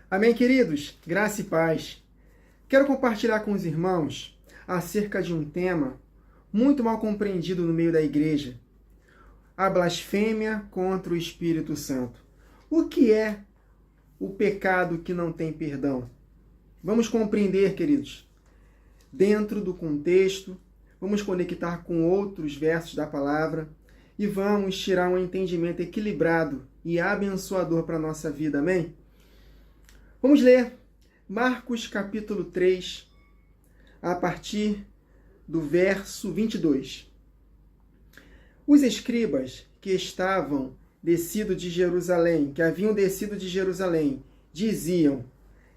Amém, queridos? Graça e paz. Quero compartilhar com os irmãos acerca de um tema muito mal compreendido no meio da igreja: a blasfêmia contra o Espírito Santo. O que é o pecado que não tem perdão? Vamos compreender, queridos, dentro do contexto, vamos conectar com outros versos da palavra e vamos tirar um entendimento equilibrado e abençoador para a nossa vida, amém? Vamos ler Marcos capítulo 3, a partir do verso 22. Os escribas que estavam descido de Jerusalém, que haviam descido de Jerusalém, diziam: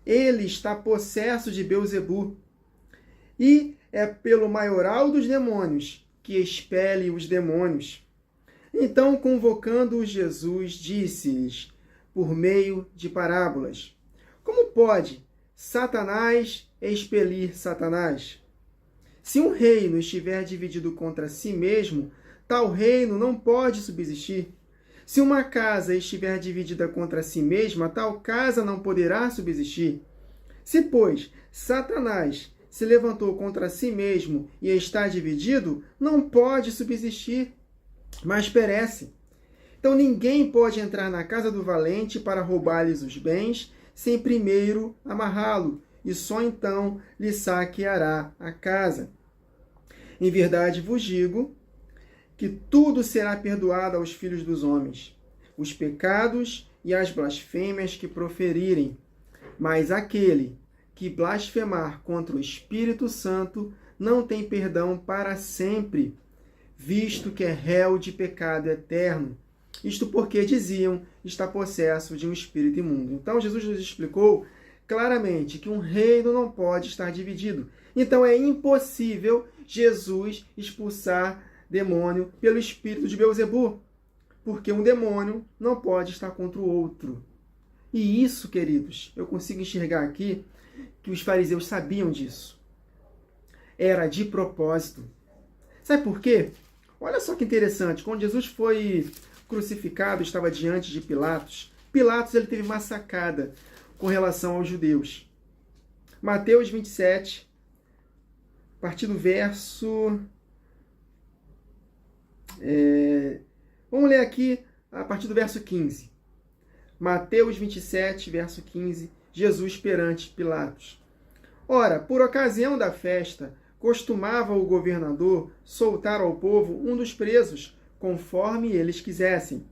ele está possesso de Beelzebu, e é pelo maioral dos demônios que expele os demônios. Então, convocando-os, Jesus disse-lhes por meio de parábolas: como pode Satanás expelir Satanás? Se um reino estiver dividido contra si mesmo, tal reino não pode subsistir. Se uma casa estiver dividida contra si mesma, tal casa não poderá subsistir. Se, pois, Satanás se levantou contra si mesmo e está dividido, não pode subsistir, mas perece. Então ninguém pode entrar na casa do valente para roubar-lhes os bens, sem primeiro amarrá-lo, e só então lhe saqueará a casa. Em verdade vos digo que tudo será perdoado aos filhos dos homens, os pecados e as blasfêmias que proferirem. Mas aquele que blasfemar contra o Espírito Santo não tem perdão para sempre, visto que é réu de pecado eterno. Isto porque diziam: está possesso de um espírito imundo. Então Jesus nos explicou claramente que um reino não pode estar dividido. Então é impossível Jesus expulsar demônio pelo espírito de Beelzebu, porque um demônio não pode estar contra o outro. E isso, queridos, eu consigo enxergar aqui que os fariseus sabiam disso. Era de propósito. Sabe por quê? Olha só que interessante. Quando Jesus foi crucificado, estava diante de Pilatos. Pilatos ele teve uma sacada com relação aos judeus. Mateus 27, a partir do verso... Vamos ler aqui a partir do verso 15. Mateus 27, verso 15. Jesus perante Pilatos. Ora, por ocasião da festa, costumava o governador soltar ao povo um dos presos, conforme eles quisessem.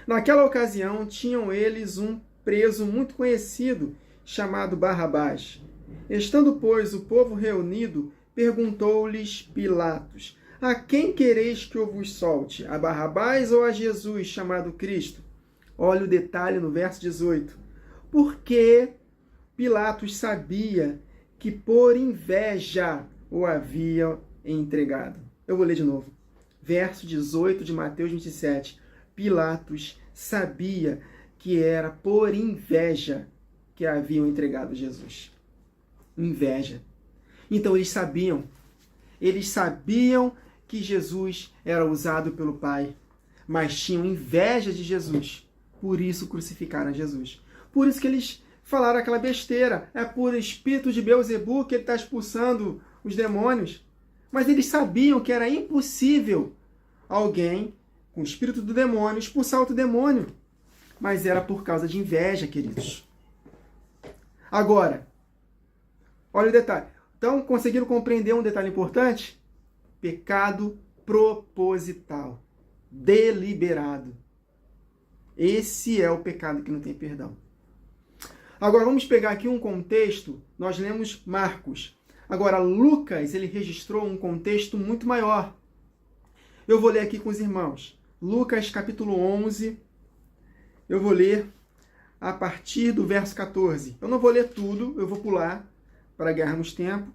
Naquela ocasião, tinham eles um preso muito conhecido, chamado Barrabás. Estando, pois, o povo reunido, perguntou-lhes Pilatos: a quem quereis que eu vos solte? A Barrabás ou a Jesus, chamado Cristo? Olha o detalhe no verso 18. Porque Pilatos sabia que por inveja o havia entregado. Eu vou ler de novo. Verso 18 de Mateus 27. Pilatos sabia que era por inveja que haviam entregado Jesus. Inveja. Então eles sabiam que Jesus era usado pelo Pai, mas tinham inveja de Jesus. Por isso crucificaram Jesus. Por isso que eles falaram aquela besteira. É por espírito de Beelzebu que ele está expulsando os demônios. Mas eles sabiam que era impossível alguém com o espírito do demônio expulsar outro demônio. Mas era por causa de inveja, queridos. Agora, olha o detalhe. Então, conseguiram compreender um detalhe importante? Pecado proposital, deliberado. Esse é o pecado que não tem perdão. Agora, vamos pegar aqui um contexto. Nós lemos Marcos. Agora, Lucas, ele registrou um contexto muito maior. Eu vou ler aqui com os irmãos. Lucas, capítulo 11. Eu vou ler a partir do verso 14. Eu não vou ler tudo, eu vou pular para ganharmos tempo.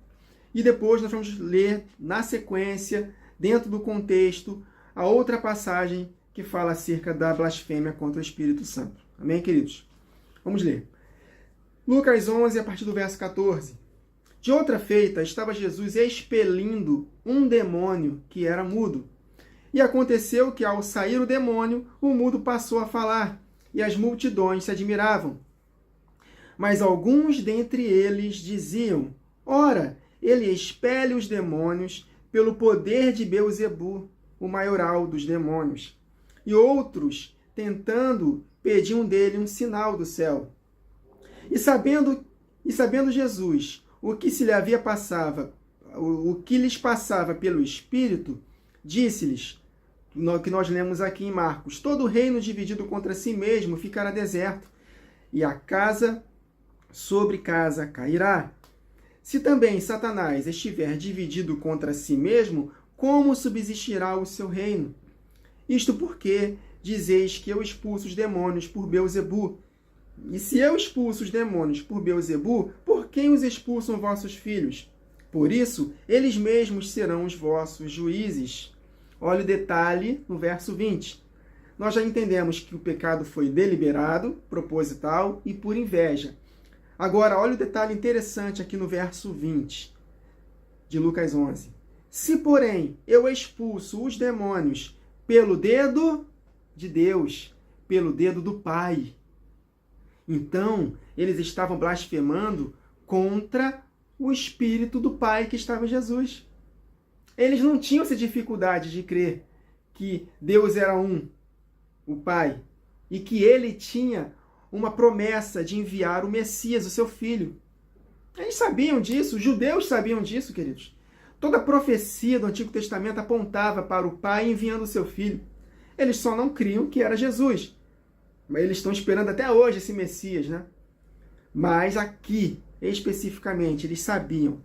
E depois nós vamos ler na sequência, dentro do contexto, a outra passagem que fala acerca da blasfêmia contra o Espírito Santo. Amém, queridos? Vamos ler. Lucas 11, a partir do verso 14. De outra feita, estava Jesus expelindo um demônio que era mudo. E aconteceu que, ao sair o demônio, o mudo passou a falar, e as multidões se admiravam. Mas alguns dentre eles diziam: ora, ele expele os demônios pelo poder de Beelzebu, o maioral dos demônios. E outros, tentando, pediam dele um sinal do céu. E sabendo Jesus o que lhes passava pelo Espírito, disse-lhes, que nós lemos aqui em Marcos: todo reino dividido contra si mesmo ficará deserto, e a casa sobre casa cairá. Se também Satanás estiver dividido contra si mesmo, como subsistirá o seu reino? Isto porque dizeis que eu expulso os demônios por Beelzebu. E se eu expulso os demônios por Beelzebu, por quem os expulsam vossos filhos? Por isso, eles mesmos serão os vossos juízes. Olha o detalhe no verso 20. Nós já entendemos que o pecado foi deliberado, proposital e por inveja. Agora, olha o detalhe interessante aqui no verso 20 de Lucas 11. Se, porém, eu expulso os demônios pelo dedo de Deus, pelo dedo do Pai, então eles estavam blasfemando contra o Espírito do Pai que estava em Jesus. Eles não tinham essa dificuldade de crer que Deus era um, o Pai, e que ele tinha uma promessa de enviar o Messias, o seu filho. Eles sabiam disso, os judeus sabiam disso, queridos. Toda a profecia do Antigo Testamento apontava para o Pai enviando o seu filho. Eles só não criam que era Jesus. Mas eles estão esperando até hoje esse Messias, né? Mas aqui, especificamente, eles sabiam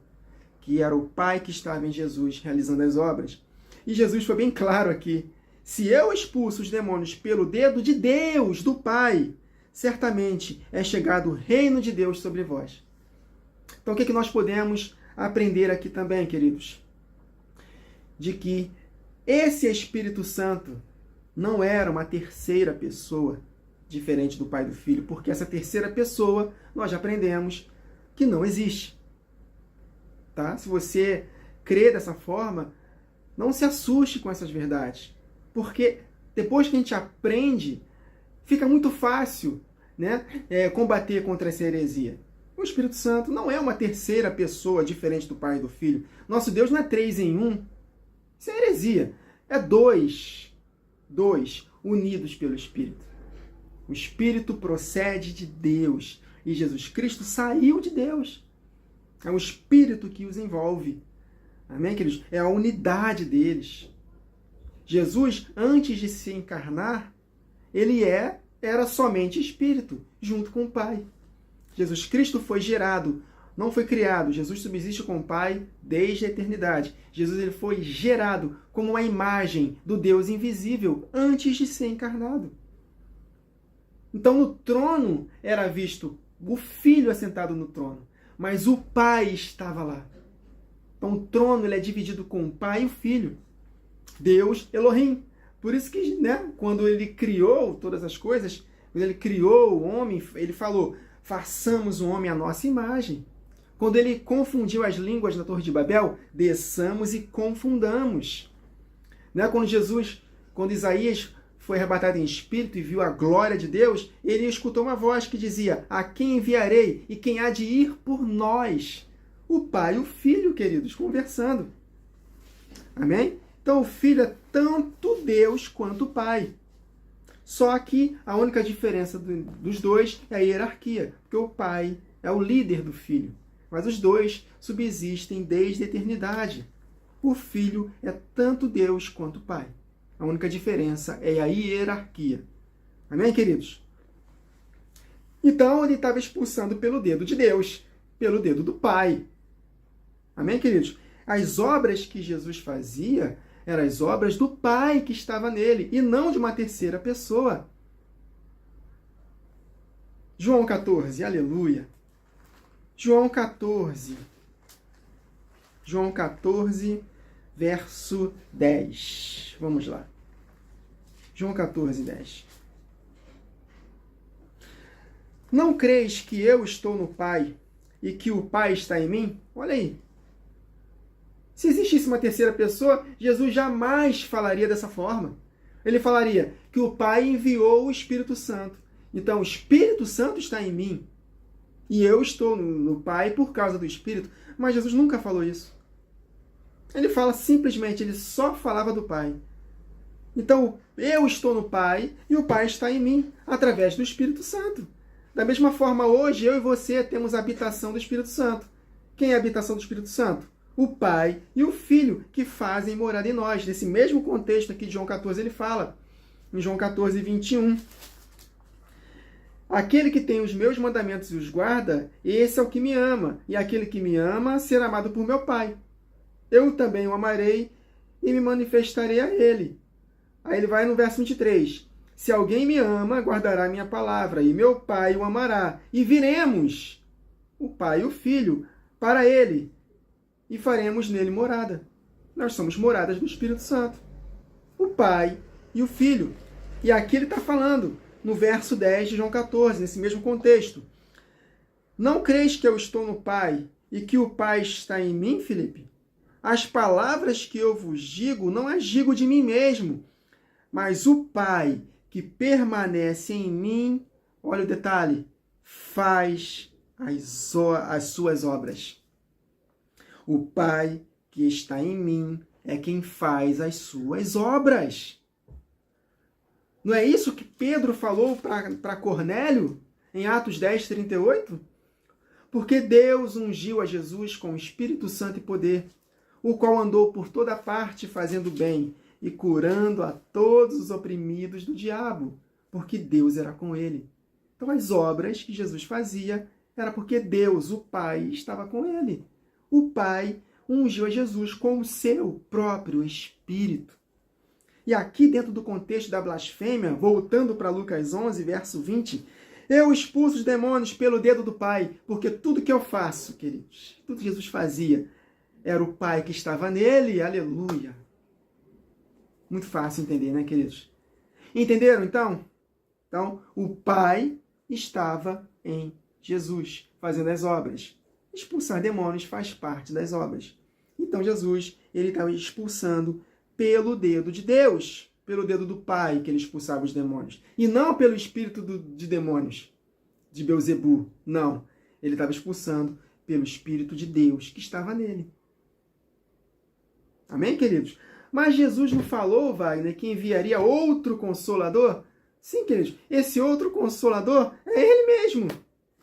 que era o Pai que estava em Jesus realizando as obras. E Jesus foi bem claro aqui. Se eu expulso os demônios pelo dedo de Deus, do Pai, certamente é chegado o reino de Deus sobre vós. Então, o que nós podemos aprender aqui também, queridos? De que esse Espírito Santo não era uma terceira pessoa diferente do Pai e do Filho, porque essa terceira pessoa, nós já aprendemos que não existe. Tá? Se você crê dessa forma, não se assuste com essas verdades, porque depois que a gente aprende, fica muito fácil, né, combater contra essa heresia. O Espírito Santo não é uma terceira pessoa diferente do Pai e do Filho. Nosso Deus não é 3 em 1. Isso é heresia. É dois unidos pelo Espírito. O Espírito procede de Deus e Jesus Cristo saiu de Deus. É o Espírito que os envolve. Amém, queridos? É a unidade deles. Jesus, antes de se encarnar, ele era somente Espírito, junto com o Pai. Jesus Cristo foi gerado, não foi criado. Jesus subsiste com o Pai desde a eternidade. Jesus ele foi gerado como uma imagem do Deus invisível antes de ser encarnado. Então, no trono era visto o Filho assentado no trono, mas o Pai estava lá. Então, o trono ele é dividido com o Pai e o Filho. Deus, Elohim. Por isso que, né, quando ele criou todas as coisas, quando ele criou o homem, ele falou: façamos o homem à nossa imagem. Quando ele confundiu as línguas na Torre de Babel, desçamos e confundamos. Né? Quando Isaías foi arrebatado em espírito e viu a glória de Deus, ele escutou uma voz que dizia: a quem enviarei e quem há de ir por nós? O Pai e o Filho, queridos, conversando. Amém? Então o Filho é tanto Deus quanto o Pai. Só que a única diferença dos dois é a hierarquia, porque o Pai é o líder do Filho, mas os dois subsistem desde a eternidade. O Filho é tanto Deus quanto o Pai. A única diferença é a hierarquia. Amém, queridos? Então, ele estava expulsando pelo dedo de Deus, pelo dedo do Pai. Amém, queridos? As obras que Jesus fazia eram as obras do Pai que estava nele, e não de uma terceira pessoa. João 14, aleluia. João 14, verso 10. Vamos lá. João 14, 10. Não creis que eu estou no Pai e que o Pai está em mim? Olha aí. Se existisse uma terceira pessoa, Jesus jamais falaria dessa forma. Ele falaria que o Pai enviou o Espírito Santo. Então, o Espírito Santo está em mim. E eu estou no Pai por causa do Espírito. Mas Jesus nunca falou isso. Ele fala simplesmente, ele só falava do Pai. Então, eu estou no Pai e o Pai está em mim, através do Espírito Santo. Da mesma forma, hoje, eu e você temos a habitação do Espírito Santo. Quem é a habitação do Espírito Santo? O Pai e o Filho, que fazem morada em nós. Nesse mesmo contexto aqui de João 14, ele fala, em João 14, 21. Aquele que tem os meus mandamentos e os guarda, esse é o que me ama. E aquele que me ama será amado por meu Pai. Eu também o amarei e me manifestarei a ele. Aí ele vai no verso 23. Se alguém me ama, guardará a minha palavra, e meu Pai o amará. E viremos, o Pai e o Filho, para ele, e faremos nele morada. Nós somos moradas do Espírito Santo. O Pai e o Filho. E aqui ele está falando, no verso 10 de João 14, nesse mesmo contexto. Não creis que eu estou no Pai e que o Pai está em mim, Filipe? As palavras que eu vos digo, não as digo de mim mesmo, mas o Pai que permanece em mim, olha o detalhe, faz as suas obras. O Pai que está em mim é quem faz as suas obras. Não é isso que Pedro falou para Cornélio em Atos 10, 38? Porque Deus ungiu a Jesus com o Espírito Santo e poder, o qual andou por toda parte fazendo bem e curando a todos os oprimidos do diabo, porque Deus era com ele. Então as obras que Jesus fazia era porque Deus, o Pai, estava com ele. O Pai ungiu a Jesus com o seu próprio Espírito. E aqui dentro do contexto da blasfêmia, voltando para Lucas 11, verso 20, eu expulso os demônios pelo dedo do Pai, porque tudo que eu faço, queridos, tudo que Jesus fazia, era o Pai que estava nele, aleluia. Muito fácil entender, né, queridos? Entenderam, então? Então, o Pai estava em Jesus, fazendo as obras. Expulsar demônios faz parte das obras. Então, Jesus, ele estava expulsando pelo dedo de Deus, pelo dedo do Pai que ele expulsava os demônios. E não pelo espírito de demônios, de Beelzebu. Não. Ele estava expulsando pelo Espírito de Deus que estava nele. Amém, queridos? Mas Jesus não falou, Wagner, que enviaria outro Consolador? Sim, queridos. Esse outro Consolador é Ele mesmo.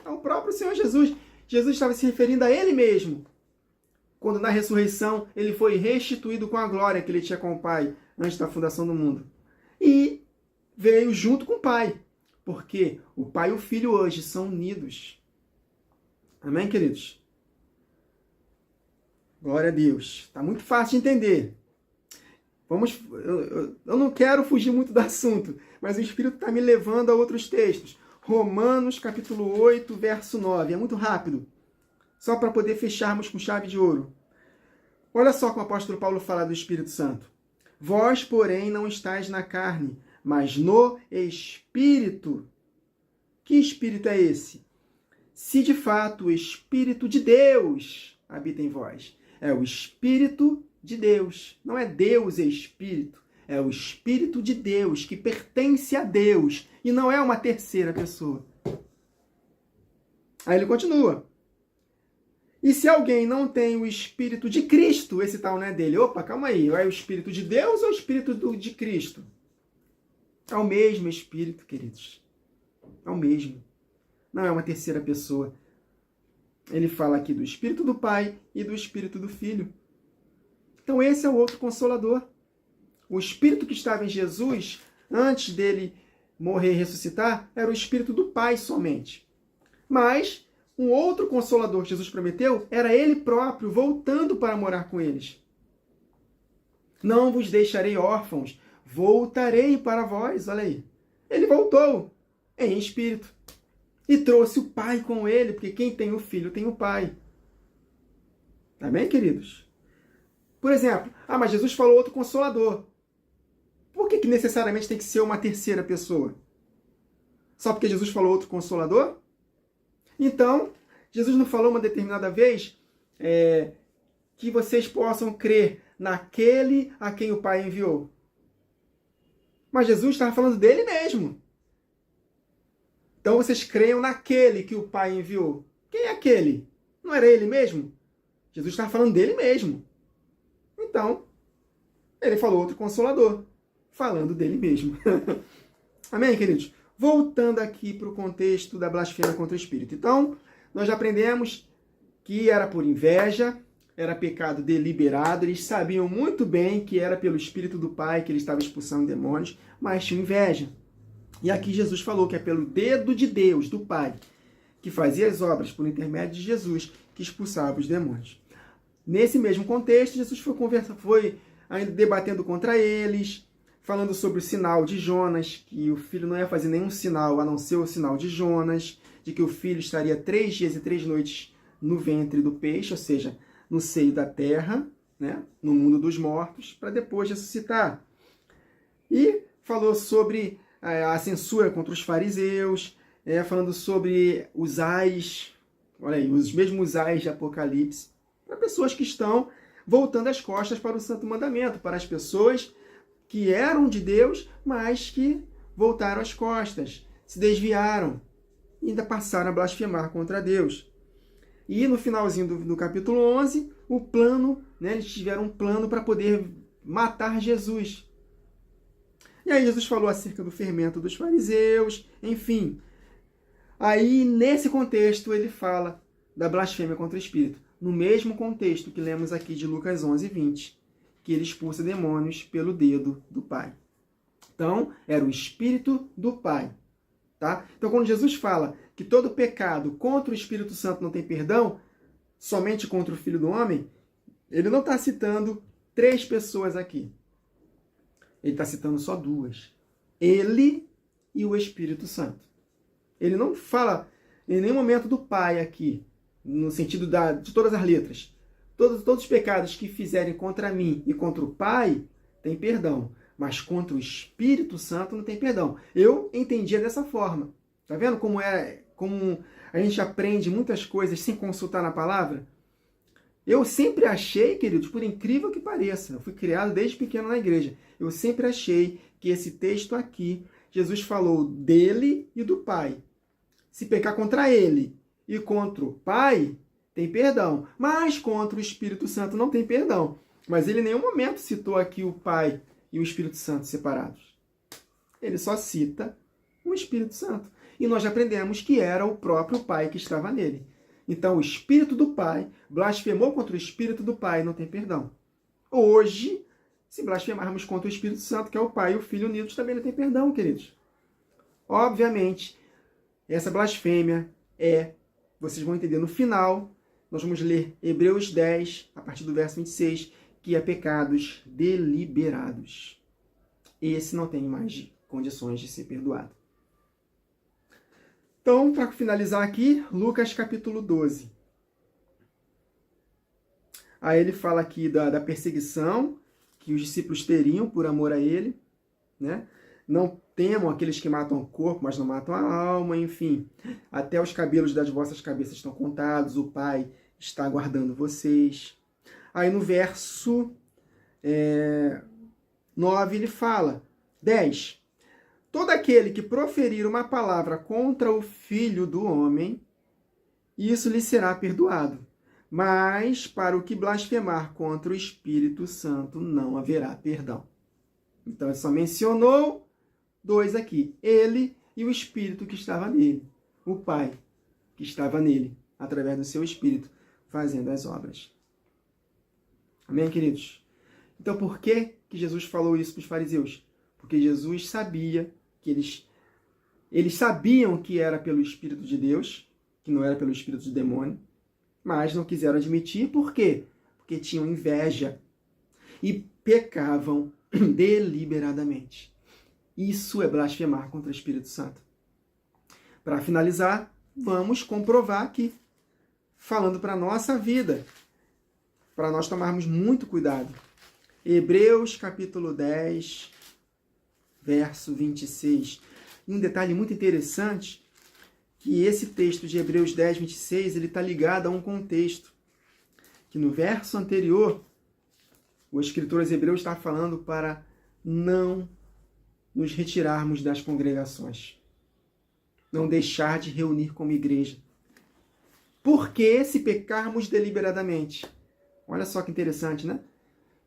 É o próprio Senhor Jesus. Jesus estava se referindo a Ele mesmo. Quando na ressurreição Ele foi restituído com a glória que Ele tinha com o Pai antes da fundação do mundo. E veio junto com o Pai. Porque o Pai e o Filho hoje são unidos. Amém, queridos? Glória a Deus. Está muito fácil de entender. Eu não quero fugir muito do assunto, mas o Espírito está me levando a outros textos. Romanos, capítulo 8, verso 9. É muito rápido. Só para poder fecharmos com chave de ouro. Olha só como o apóstolo Paulo fala do Espírito Santo. Vós, porém, não estáis na carne, mas no Espírito. Que Espírito é esse? Se de fato o Espírito de Deus habita em vós. É o Espírito de Deus. Não é Deus e Espírito. É o Espírito de Deus, que pertence a Deus. E não é uma terceira pessoa. Aí ele continua. E se alguém não tem o Espírito de Cristo, esse tal não é dele. Opa, calma aí. É o Espírito de Deus ou o Espírito de Cristo? É o mesmo Espírito, queridos. É o mesmo. Não é uma terceira pessoa. Ele fala aqui do Espírito do Pai e do Espírito do Filho. Então esse é o outro Consolador. O Espírito que estava em Jesus, antes dele morrer e ressuscitar, era o Espírito do Pai somente. Mas um outro Consolador que Jesus prometeu era Ele próprio, voltando para morar com eles. Não vos deixarei órfãos, voltarei para vós. Olha aí. Ele voltou em Espírito. E trouxe o Pai com ele, porque quem tem o Filho tem o Pai. Tá bem, queridos? Por exemplo, mas Jesus falou outro Consolador. Por que necessariamente tem que ser uma terceira pessoa? Só porque Jesus falou outro Consolador? Então, Jesus não falou uma determinada vez que vocês possam crer naquele a quem o Pai enviou. Mas Jesus estava falando dele mesmo. Então vocês creiam naquele que o Pai enviou. Quem é aquele? Não era ele mesmo? Jesus estava falando dele mesmo. Então, ele falou outro consolador, falando dele mesmo. Amém, queridos? Voltando aqui para o contexto da blasfêmia contra o Espírito. Então, nós já aprendemos que era por inveja, era pecado deliberado, eles sabiam muito bem que era pelo Espírito do Pai que ele estava expulsando demônios, mas tinham inveja. E aqui Jesus falou que é pelo dedo de Deus, do Pai, que fazia as obras por intermédio de Jesus, que expulsava os demônios. Nesse mesmo contexto, Jesus foi ainda debatendo contra eles, falando sobre o sinal de Jonas, que o filho não ia fazer nenhum sinal a não ser o sinal de Jonas, de que o filho estaria 3 dias e 3 noites no ventre do peixe, ou seja, no seio da terra, né, no mundo dos mortos, para depois ressuscitar. E falou sobre a censura contra os fariseus, falando sobre os ais, olha aí, os mesmos ais de Apocalipse, para pessoas que estão voltando as costas para o Santo Mandamento, para as pessoas que eram de Deus, mas que voltaram as costas, se desviaram e ainda passaram a blasfemar contra Deus. E no finalzinho do capítulo 11, o plano, né, eles tiveram um plano para poder matar Jesus. E aí Jesus falou acerca do fermento dos fariseus, enfim. Aí, nesse contexto, ele fala da blasfêmia contra o Espírito. No mesmo contexto que lemos aqui de Lucas 11, 20, que ele expulsa demônios pelo dedo do Pai. Então, era o Espírito do Pai. Tá? Então, quando Jesus fala que todo pecado contra o Espírito Santo não tem perdão, somente contra o Filho do Homem, ele não está citando 3 pessoas aqui. Ele está citando só 2. Ele e o Espírito Santo. Ele não fala em nenhum momento do Pai aqui, no sentido de todas as letras. Todos os pecados que fizerem contra mim e contra o Pai, tem perdão. Mas contra o Espírito Santo não tem perdão. Eu entendia dessa forma. Tá vendo como a gente aprende muitas coisas sem consultar na palavra? Eu sempre achei, queridos, por incrível que pareça, eu fui criado desde pequeno na igreja, eu sempre achei que esse texto aqui, Jesus falou dele e do Pai. Se pecar contra ele e contra o Pai, tem perdão. Mas contra o Espírito Santo não tem perdão. Mas ele em nenhum momento citou aqui o Pai e o Espírito Santo separados. Ele só cita o Espírito Santo. E nós já aprendemos que era o próprio Pai que estava nele. Então, o Espírito do Pai blasfemou contra o Espírito do Pai, não tem perdão. Hoje, se blasfemarmos contra o Espírito Santo, que é o Pai e o Filho unidos, também não tem perdão, queridos. Obviamente, essa blasfêmia vocês vão entender no final, nós vamos ler Hebreus 10, a partir do verso 26, que é pecados deliberados. Esse não tem mais condições de ser perdoado. Então, para finalizar aqui, Lucas capítulo 12. Aí ele fala aqui da perseguição que os discípulos teriam por amor a ele, né? Não temam aqueles que matam o corpo, mas não matam a alma, enfim. Até os cabelos das vossas cabeças estão contados, o Pai está aguardando vocês. Aí no verso 9 ele fala, 10. Todo aquele que proferir uma palavra contra o Filho do Homem, isso lhe será perdoado. Mas para o que blasfemar contra o Espírito Santo não haverá perdão. Então ele só mencionou 2 aqui. Ele e o Espírito que estava nele. O Pai que estava nele, através do seu Espírito, fazendo as obras. Amém, queridos? Então por que Jesus falou isso para os fariseus? Porque Jesus sabia que eles sabiam que era pelo Espírito de Deus, que não era pelo Espírito de demônio, mas não quiseram admitir. Por quê? Porque tinham inveja e pecavam deliberadamente. Isso é blasfemar contra o Espírito Santo. Para finalizar, vamos comprovar aqui, falando para a nossa vida, para nós tomarmos muito cuidado. Hebreus capítulo 10, verso 26. E um detalhe muito interessante, que esse texto de Hebreus 10, 26, ele está ligado a um contexto. Que no verso anterior, o escritor aos Hebreus está falando para não nos retirarmos das congregações. Não deixar de reunir como igreja. Porque se pecarmos deliberadamente. Olha só que interessante, né?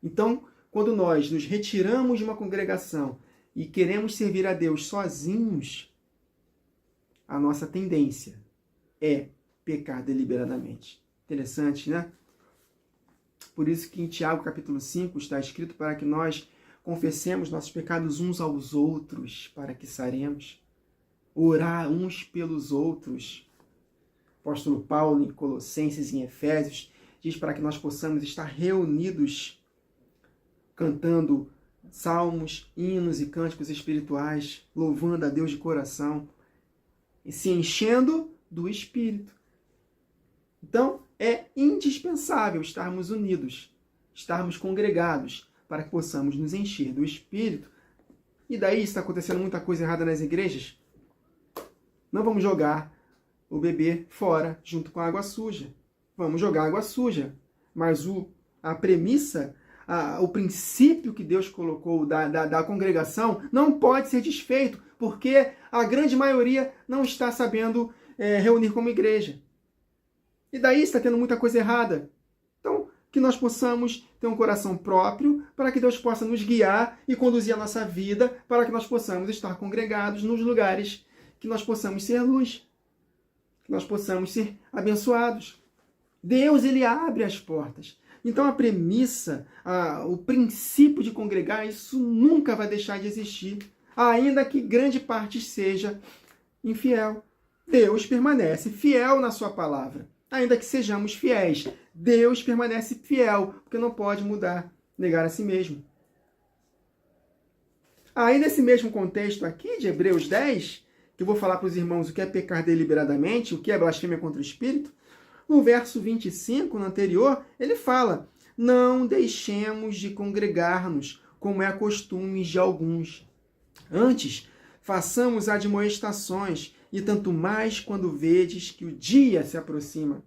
Então, quando nós nos retiramos de uma congregação e queremos servir a Deus sozinhos, a nossa tendência é pecar deliberadamente. Interessante, né? Por isso que em Tiago, capítulo 5, está escrito para que nós confessemos nossos pecados uns aos outros, para que saremos. Orar uns pelos outros. O apóstolo Paulo, em Colossenses e em Efésios, diz para que nós possamos estar reunidos, cantando salmos, hinos e cânticos espirituais, louvando a Deus de coração e se enchendo do Espírito. Então, é indispensável estarmos unidos, estarmos congregados, para que possamos nos encher do Espírito. E daí está acontecendo muita coisa errada nas igrejas. Não vamos jogar o bebê fora junto com a água suja. Vamos jogar água suja. Mas a premissa, o princípio que Deus colocou da congregação não pode ser desfeito, porque a grande maioria não está sabendo reunir como igreja. E daí está tendo muita coisa errada. Então, que nós possamos ter um coração próprio, para que Deus possa nos guiar e conduzir a nossa vida, para que nós possamos estar congregados nos lugares que nós possamos ser luz, que nós possamos ser abençoados. Deus, ele abre as portas. Então, a premissa, o princípio de congregar, isso nunca vai deixar de existir, ainda que grande parte seja infiel. Deus permanece fiel na sua palavra. Ainda que sejamos fiéis, Deus permanece fiel, porque não pode mudar, negar a si mesmo. Aí, nesse mesmo contexto aqui de Hebreus 10, que eu vou falar para os irmãos o que é pecar deliberadamente, o que é blasfêmia contra o Espírito, no verso 25, no anterior, ele fala: não deixemos de congregar-nos, como é costume de alguns. Antes, façamos admoestações, e tanto mais quando vedes que o dia se aproxima.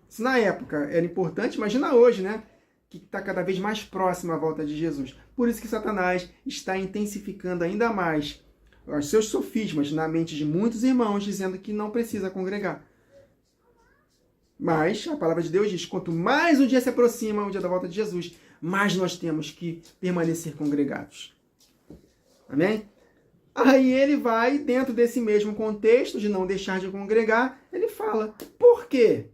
Se na época era importante, imagina hoje, né? Que está cada vez mais próximo à volta de Jesus. Por isso que Satanás está intensificando ainda mais os seus sofismas na mente de muitos irmãos, dizendo que não precisa congregar. Mas a palavra de Deus diz: quanto mais o dia se aproxima, o dia da volta de Jesus, mais nós temos que permanecer congregados. Amém? Aí ele vai, dentro desse mesmo contexto de não deixar de congregar, ele fala: por quê?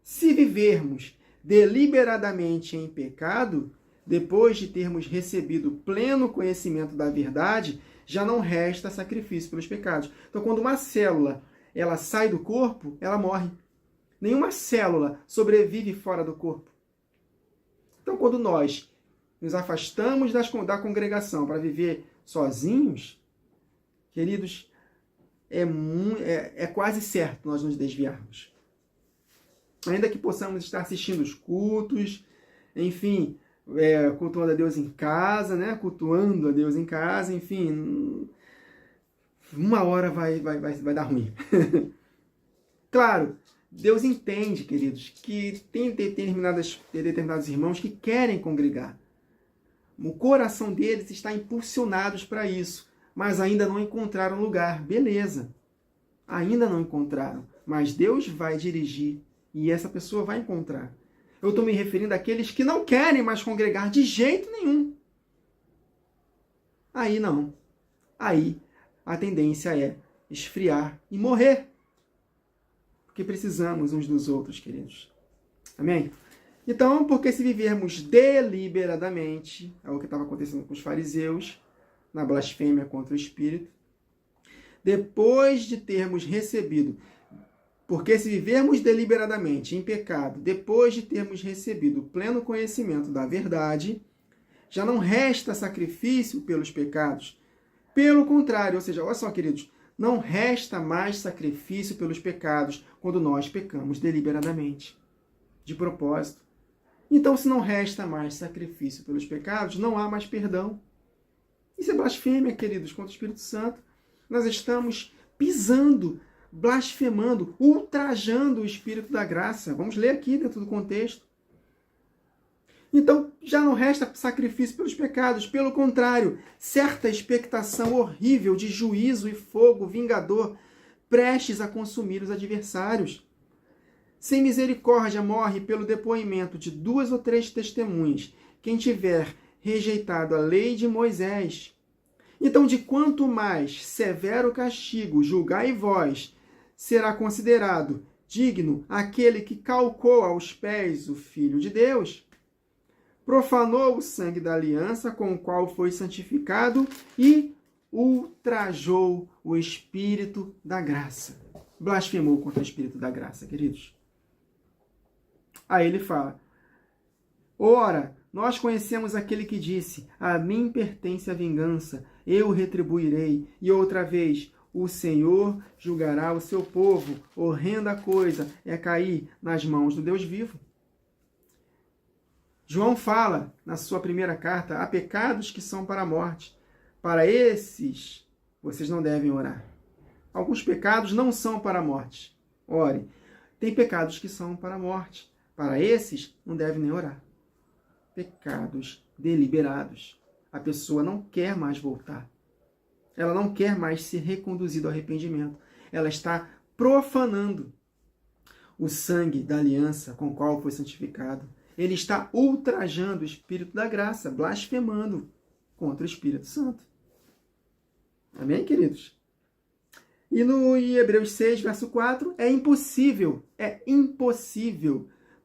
Se vivermos deliberadamente em pecado, depois de termos recebido pleno conhecimento da verdade, já não resta sacrifício pelos pecados. Então, quando uma célula ela sai do corpo, ela morre. Nenhuma célula sobrevive fora do corpo. Então, quando nós nos afastamos da congregação para viver sozinhos, queridos, é quase certo nós nos desviarmos. Ainda que possamos estar assistindo os cultos, enfim, cultuando a Deus em casa, né? Cultuando a Deus em casa, enfim, uma hora vai dar ruim. Claro, Deus entende, queridos, que tem determinados irmãos que querem congregar. O coração deles está impulsionados para isso, mas ainda não encontraram lugar. Beleza, ainda não encontraram, mas Deus vai dirigir e essa pessoa vai encontrar. Eu estou me referindo àqueles que não querem mais congregar de jeito nenhum. Aí não. Aí a tendência é esfriar e morrer. Porque precisamos uns dos outros, queridos. Amém? Então, porque se vivermos deliberadamente, é o que estava acontecendo com os fariseus, na blasfêmia contra o Espírito, depois de termos recebido, porque se vivermos deliberadamente em pecado, depois de termos recebido o pleno conhecimento da verdade, já não resta sacrifício pelos pecados. Pelo contrário, ou seja, olha só, queridos, não resta mais sacrifício pelos pecados quando nós pecamos deliberadamente, de propósito. Então, se não resta mais sacrifício pelos pecados, não há mais perdão. Isso é blasfêmia, queridos, contra o Espírito Santo. Nós estamos pisando, blasfemando, ultrajando o Espírito da graça. Vamos ler aqui dentro do contexto. Então, já não resta sacrifício pelos pecados. Pelo contrário, certa expectação horrível de juízo e fogo vingador prestes a consumir os adversários. Sem misericórdia morre pelo depoimento de 2 ou 3 testemunhas quem tiver rejeitado a lei de Moisés. Então, de quanto mais severo castigo julgai vós, será considerado digno aquele que calcou aos pés o Filho de Deus, profanou o sangue da aliança com o qual foi santificado e ultrajou o Espírito da graça. Blasfemou contra o Espírito da graça, queridos. Aí ele fala: ora, nós conhecemos aquele que disse: a mim pertence a vingança, eu retribuirei. E outra vez, o Senhor julgará o seu povo. Horrenda coisa é cair nas mãos do Deus vivo. João fala, na sua primeira carta, há pecados que são para a morte. Para esses, vocês não devem orar. Alguns pecados não são para a morte. Ore. Tem pecados que são para a morte. Para esses, não deve nem orar. Pecados deliberados. A pessoa não quer mais voltar. Ela não quer mais ser reconduzida ao arrependimento. Ela está profanando o sangue da aliança com o qual foi santificado. Ele está ultrajando o Espírito da graça, blasfemando contra o Espírito Santo. Amém, queridos? E no Hebreus 6, verso 4, é impossível,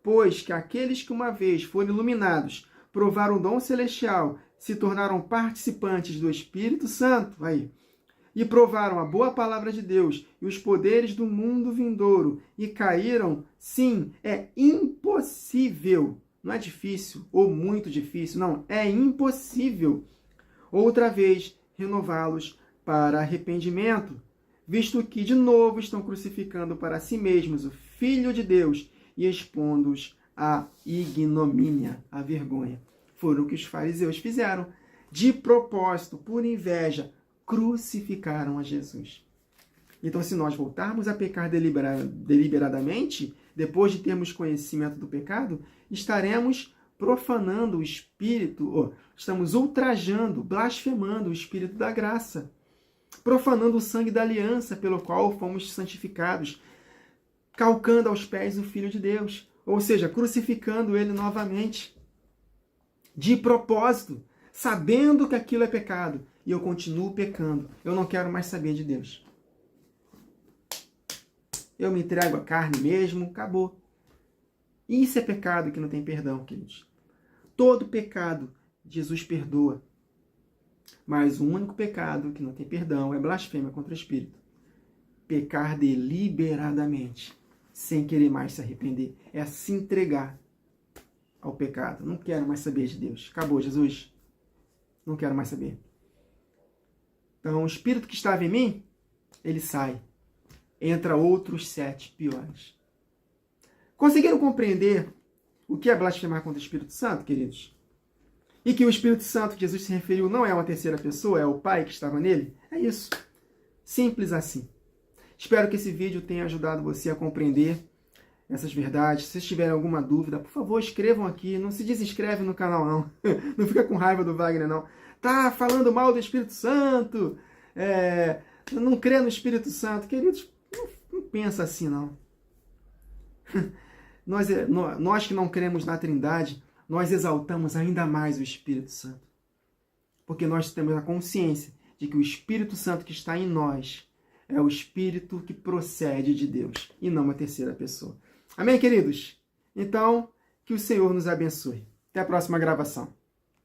pois que aqueles que uma vez foram iluminados, provaram o dom celestial, se tornaram participantes do Espírito Santo, e provaram a boa palavra de Deus e os poderes do mundo vindouro, e caíram, sim, é impossível, não é difícil ou muito difícil, não, é impossível, outra vez, renová-los para arrependimento, visto que, de novo, estão crucificando para si mesmos o Filho de Deus e expondo-os à ignomínia, à vergonha. Foram o que os fariseus fizeram. De propósito, por inveja, crucificaram a Jesus. Então, se nós voltarmos a pecar deliberadamente, depois de termos conhecimento do pecado, estaremos profanando o Espírito, estamos ultrajando, blasfemando o Espírito da graça, profanando o sangue da aliança pelo qual fomos santificados, calcando aos pés o Filho de Deus, ou seja, crucificando ele novamente, de propósito, sabendo que aquilo é pecado, e eu continuo pecando, eu não quero mais saber de Deus. Eu me entrego à carne mesmo, acabou. Isso é pecado que não tem perdão, queridos. Todo pecado, Jesus perdoa. Mas o único pecado que não tem perdão é blasfêmia contra o Espírito. Pecar deliberadamente, sem querer mais se arrepender, é se entregar ao pecado. Não quero mais saber de Deus. Acabou, Jesus. Não quero mais saber. Então, o Espírito que estava em mim, ele sai. Entra outros 7 piores. Conseguiram compreender o que é blasfemar contra o Espírito Santo, queridos? E que o Espírito Santo que Jesus se referiu não é uma terceira pessoa, é o Pai que estava nele? É isso. Simples assim. Espero que esse vídeo tenha ajudado você a compreender essas verdades. Se vocês tiverem alguma dúvida, por favor, escrevam aqui. Não se desinscreve no canal, não. Não fica com raiva do Wagner, não. Tá falando mal do Espírito Santo. Não crê no Espírito Santo. Queridos, não pensa assim, não. Nós que não cremos na Trindade, nós exaltamos ainda mais o Espírito Santo. Porque nós temos a consciência de que o Espírito Santo que está em nós é o Espírito que procede de Deus e não uma terceira pessoa. Amém, queridos? Então, que o Senhor nos abençoe. Até a próxima gravação.